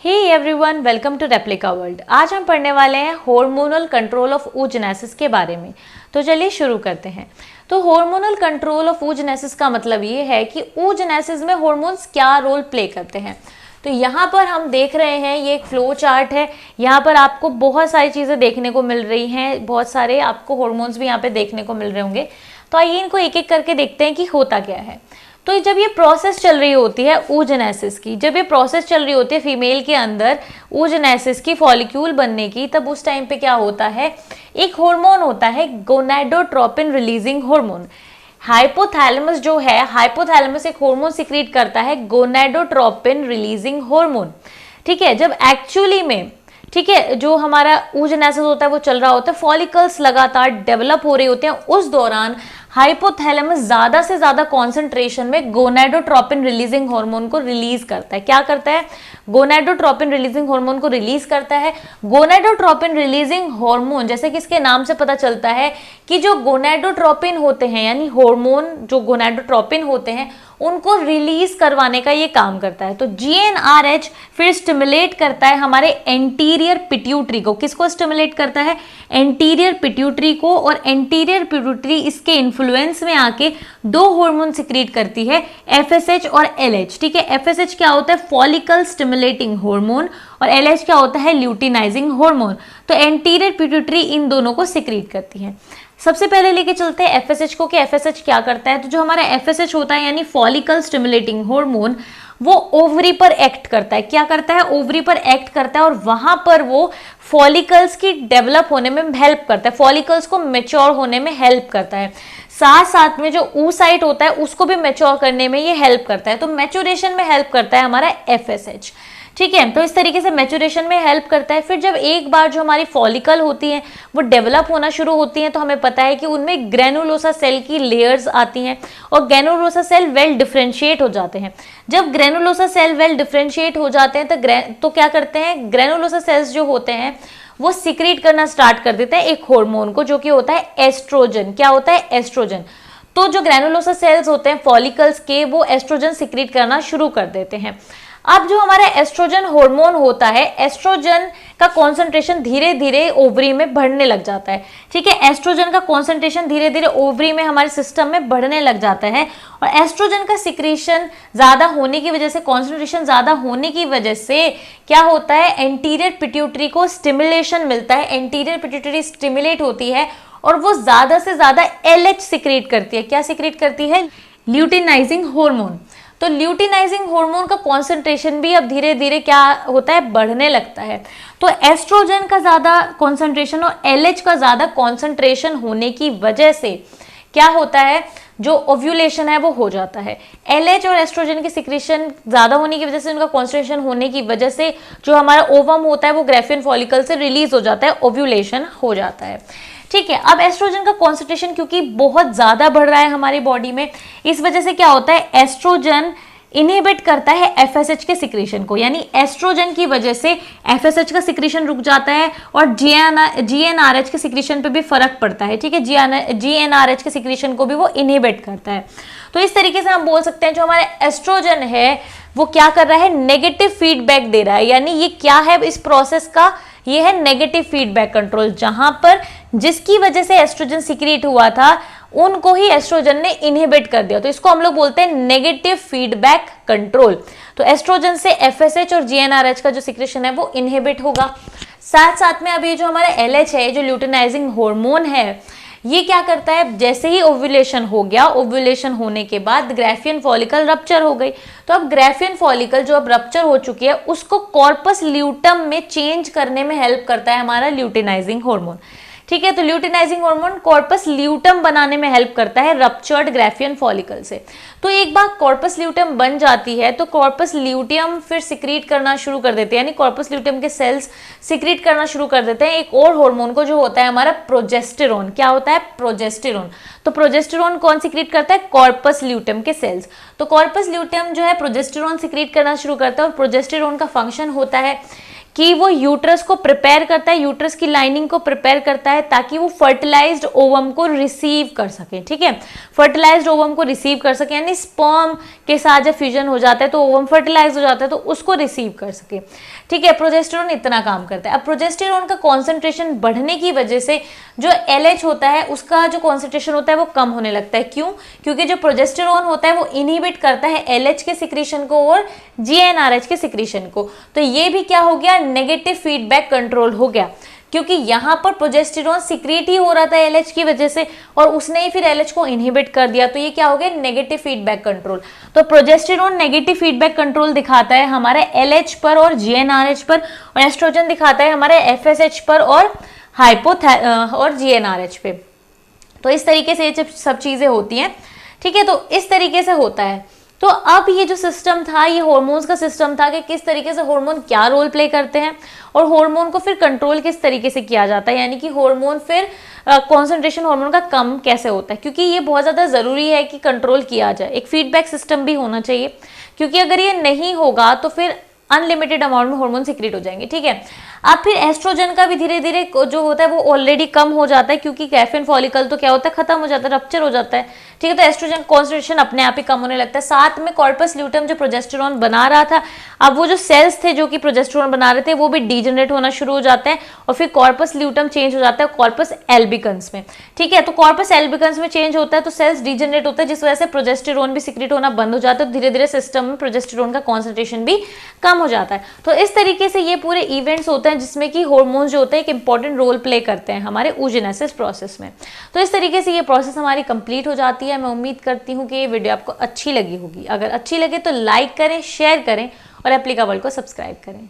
Hey everyone, welcome to Replica World. आज हम पढ़ने वाले हैं हार्मोनल कंट्रोल ऑफ oogenesis के बारे में। तो चलिए शुरू करते हैं। तो हार्मोनल कंट्रोल ऑफ oogenesis का मतलब ये है कि oogenesis में हार्मोन्स क्या रोल प्ले करते हैं। तो यहाँ पर हम देख रहे हैं, ये एक फ्लो चार्ट है। यहाँ पर आपको बहुत सारी चीज़ें देखने को मिल रही हैं, बहुत सारे आपको हार्मोन्स भी यहाँ पे देखने को मिल रहे होंगे। तो आइए इनको एक एक करके देखते हैं कि होता क्या है। तो जब ये प्रोसेस चल रही होती है oogenesis की, जब ये प्रोसेस चल रही होती है फीमेल के अंदर oogenesis की फॉलिक्यूल बनने की, तब उस टाइम पे क्या होता है, एक हार्मोन होता है गोनाडोट्रोपिन रिलीजिंग हार्मोन। हाइपोथैलेमस जो है, हाइपोथैलेमस एक हार्मोन सिक्रीट करता है गोनाडोट्रोपिन रिलीजिंग हार्मोन। ठीक है, जब एक्चुअली में ठीक है जो हमारा oogenesis होता है वो चल रहा होता है, फॉलिकल्स लगातार डेवलप हो रहे होते हैं, उस दौरान हाइपोथैलेमस ज्यादा से ज्यादा कॉन्सेंट्रेशन में गोनाडोट्रोपिन रिलीजिंग हार्मोन को रिलीज करता है। क्या करता है? गोनाडोट्रोपिन रिलीजिंग हार्मोन को रिलीज करता है। गोनाडोट्रोपिन रिलीजिंग हार्मोन, जैसे कि इसके नाम से पता चलता है कि जो गोनाडोट्रोपिन होते हैं, यानी हार्मोन जो गोनाडोट्रोपिन होते हैं, उनको रिलीज करवाने का ये काम करता है। तो GnRH फिर स्टिमुलेट करता है हमारे एंटीरियर पिट्यूटरी को। किसको स्टिमुलेट करता है? एंटीरियर पिट्यूटरी को। और एंटीरियर पिट्यूटरी इसके इन्फ्लुएंस में आके दो हार्मोन सिक्रीट करती है, FSH और LH। ठीक है, FSH क्या होता है? Follicle stimulating hormone. और LH क्या होता है? Luteinizing hormone. तो एंटीरियर पिट्यूटरी इन दोनों को सिक्रीट करती है। सबसे पहले लेके चलते हैं FSH को कि FSH क्या करता है। तो जो हमारा FSH होता है यानी फॉलिकल स्टिमुलेटिंग हार्मोन, वो ओवरी पर एक्ट करता है। क्या करता है? ओवरी पर एक्ट करता है और वहां पर वो फॉलिकल्स की डेवलप होने में हेल्प करता है, फॉलिकल्स को मेच्योर होने में हेल्प करता है। साथ साथ में जो oocyte होता है उसको भी मेच्योर करने में ये हेल्प करता है। तो मैच्योरेशन में हेल्प करता है हमारा FSH। ठीक है, तो इस तरीके से मैच्योरेशन में हेल्प करता है। फिर जब एक बार जो हमारी फॉलिकल होती है वो डेवलप होना शुरू होती हैं, तो हमें पता है कि उनमें ग्रेनुलोसा सेल की लेयर्स आती हैं और ग्रेनुलोसा सेल वेल डिफरेंशिएट हो जाते हैं। जब ग्रेनुलोसा सेल वेल डिफरेंशिएट हो जाते हैं तो क्या करते हैं, ग्रेनुलोसा सेल्स जो होते हैं वो सिक्रीट करना स्टार्ट कर देते हैं एक हार्मोन को, जो कि होता है एस्ट्रोजन। क्या होता है? एस्ट्रोजन। तो जो ग्रेनुलोसा सेल्स होते हैं फॉलिकल्स के, वो एस्ट्रोजन सिक्रीट करना शुरू कर देते हैं। अब जो हमारा एस्ट्रोजन हार्मोन होता है, एस्ट्रोजन का कॉन्सेंट्रेशन धीरे धीरे ओवरी में बढ़ने लग जाता है। ठीक है, एस्ट्रोजन का कॉन्सेंट्रेशन धीरे धीरे ओवरी में हमारे सिस्टम में बढ़ने लग जाता है। और एस्ट्रोजन का सिक्रीशन ज्यादा होने की वजह से, कॉन्सेंट्रेशन ज्यादा होने की वजह से क्या होता है, एंटीरियर पिट्यूटरी को स्टिमुलेशन मिलता है। एंटीरियर पिट्यूटरी स्टिमुलेट होती है और वो ज्यादा से ज्यादा LH सिक्रीट करती है। क्या सिक्रीट करती है? Luteinizing hormone. तो ल्यूटिनाइजिंग हार्मोन का कॉन्सेंट्रेशन भी अब धीरे धीरे क्या होता है, बढ़ने लगता है। तो एस्ट्रोजन का ज्यादा कॉन्सेंट्रेशन और LH का ज्यादा कॉन्सेंट्रेशन होने की वजह से क्या होता है, जो ओव्यूलेशन है वो हो जाता है। LH और एस्ट्रोजन की सिक्रीशन ज्यादा होने की वजह से, उनका कॉन्सेंट्रेशन होने की वजह से जो हमारा ओवम होता है वो ग्राफियन फॉलिकल से रिलीज हो जाता है, ओव्यूलेशन हो जाता है। ठीक है, अब एस्ट्रोजन का कॉन्सेंट्रेशन क्योंकि बहुत ज्यादा बढ़ रहा है हमारी बॉडी में, इस वजह से क्या होता है, एस्ट्रोजन इनहिबिट करता है FSH के सिक्रीशन को। यानी एस्ट्रोजन की वजह से FSH का सिक्रीशन रुक जाता है और GnRH के सिक्रीशन पे भी फर्क पड़ता है। ठीक है, GnRH के सिक्रीशन को भी वो इनहिबिट करता है। तो इस तरीके से हम बोल सकते हैं जो हमारा एस्ट्रोजन है वो क्या कर रहा है, नेगेटिव फीडबैक दे रहा है। यानी ये क्या है इस प्रोसेस का, ये है नेगेटिव फीडबैक कंट्रोल। जहां पर जिसकी वजह से एस्ट्रोजन सिक्रीट हुआ था उनको ही एस्ट्रोजन ने इनहिबिट कर दिया, तो इसको हम लोग बोलते हैं नेगेटिव फीडबैक कंट्रोल। तो एस्ट्रोजन से FSH और GnRH का जो सिक्रेशन है वो इनहिबिट होगा। साथ साथ में अभी जो हमारा LH है, जो ल्यूटिनाइजिंग हार्मोन है, ये क्या करता है, जैसे ही ओव्यूलेशन हो गया, ओव्यूलेशन होने के बाद ग्राफियन फॉलिकल रप्चर हो गई। तो अब ग्राफियन फॉलिकल जो अब रप्चर हो चुकी है उसको कॉर्पस ल्यूटम में चेंज करने में हेल्प करता है हमारा ल्यूटिनाइजिंग हार्मोन। ठीक है, तो ल्यूटिनाइजिंग हार्मोन कॉर्पस ल्यूटम बनाने में हेल्प करता है रप्चर्ड ग्राफियन फॉलिकल से। तो एक बार कॉर्पस ल्यूटम बन जाती है तो कॉर्पस ल्यूटियम फिर सिक्रीट करना शुरू कर देते हैं, यानी कॉर्पस ल्यूटियम के सेल्स सिक्रीट करना शुरू कर देते हैं एक और हार्मोन को, जो होता है हमारा प्रोजेस्टेरोन। क्या होता है? प्रोजेस्टेरोन। तो प्रोजेस्टेरोन कौन सिक्रीट करता है? कॉर्पस ल्यूटियम के सेल्स। तो कॉर्पस ल्यूटियम जो है प्रोजेस्टेरोन सिक्रीट करना शुरू करता है और प्रोजेस्टेरोन का फंक्शन होता है कि वो यूट्रस को प्रिपेयर करता है, यूट्रस की लाइनिंग को प्रिपेयर करता है ताकि वो फर्टिलाइज्ड ओवम को रिसीव कर सके। ठीक है, फर्टिलाइज्ड ओवम को रिसीव कर सके, यानी स्पर्म के साथ जब फ्यूजन हो जाता है तो ओवम फर्टिलाइज हो जाता है तो उसको रिसीव कर सके। ठीक है, प्रोजेस्टेरोन इतना काम करता है। अब प्रोजेस्टेरोन का कॉन्सेंट्रेशन बढ़ने की वजह से जो LH होता है उसका जो कॉन्सेंट्रेशन होता है वो कम होने लगता है। क्यों? क्योंकि जो प्रोजेस्टेरोन होता है वो इनहिबिट करता है LH के सिक्रीशन को और GnRH के सिक्रीशन को। तो ये भी क्या हो गया, नेगेटिव फीडबैक कंट्रोल हो गया, क्योंकि यहाँ पर प्रोजेस्टेरोन सिक्रीट ही हो रहा था LH की वजह से और उसने ही फिर LH को इनहिबिट कर दिया। तो ये क्या हो गया, नेगेटिव फीडबैक कंट्रोल। तो प्रोजेस्टेरोन नेगेटिव फीडबैक कंट्रोल दिखाता है हमारे LH पर और GnRH पर, और एस्ट्रोजन दिखाता है हमारे FSH पर और और GnRH पे। तो इस तरीके से ये सब चीजें होती हैं। ठीक है, तो इस तरीके से होता है। तो अब ये जो सिस्टम था, ये हार्मोन्स का सिस्टम था कि किस तरीके से हार्मोन क्या रोल प्ले करते हैं और हार्मोन को फिर कंट्रोल किस तरीके से किया जाता है, यानी कि हार्मोन फिर कॉन्सेंट्रेशन हार्मोन का कम कैसे होता है, क्योंकि ये बहुत ज़्यादा ज़रूरी है कि कंट्रोल किया जाए। एक फीडबैक सिस्टम भी होना चाहिए, क्योंकि अगर ये नहीं होगा तो फिर अनलिमिटेड अमाउंट में हार्मोन सिक्रीट हो जाएंगे। ठीक है, अब फिर एस्ट्रोजन का भी धीरे धीरे जो होता है वो ऑलरेडी कम हो जाता है, क्योंकि कैफिन फॉलिकल तो क्या होता है, खत्म हो जाता है, रप्चर हो जाता है। ठीक है, तो एस्ट्रोजन कॉन्सेंट्रेशन अपने आप ही कम होने लगता है। साथ में कॉर्पस ल्यूटम जो प्रोजेस्टेरोन बना रहा था, अब वो जो सेल्स थे जो कि प्रोजेस्टेरोन बना रहे थे वो भी डीजनरेट होना शुरू हो जाते हैं और फिर कॉर्पस ल्यूटम चेंज हो जाता है कॉर्पस एल्बिकन्स में। ठीक है, तो कॉर्पस एल्बिकन्स में चेंज होता है तो सेल्स डीजनरेट होता है, जिस वजह से प्रोजेस्टेरोन भी सिक्रीट होना बंद हो जाता है। धीरे धीरे सिस्टम में प्रोजेस्टेरोन का कॉन्सेंट्रेशन भी कम हो जाता है। तो इस तरीके से ये पूरे इवेंट्स होते हैं जिसमें कि हार्मोन्स जो होते हैं एक इंपॉर्टेंट रोल प्ले करते हैं हमारे oogenesis प्रोसेस में। तो इस तरीके से ये प्रोसेस हमारी कंप्लीट हो जाती है। मैं उम्मीद करती हूँ कि ये वीडियो आपको अच्छी लगी होगी। अगर अच्छी लगे तो लाइक करें, शेयर करें और एप्लिका वर्ल्ड को सब्सक्राइब करें।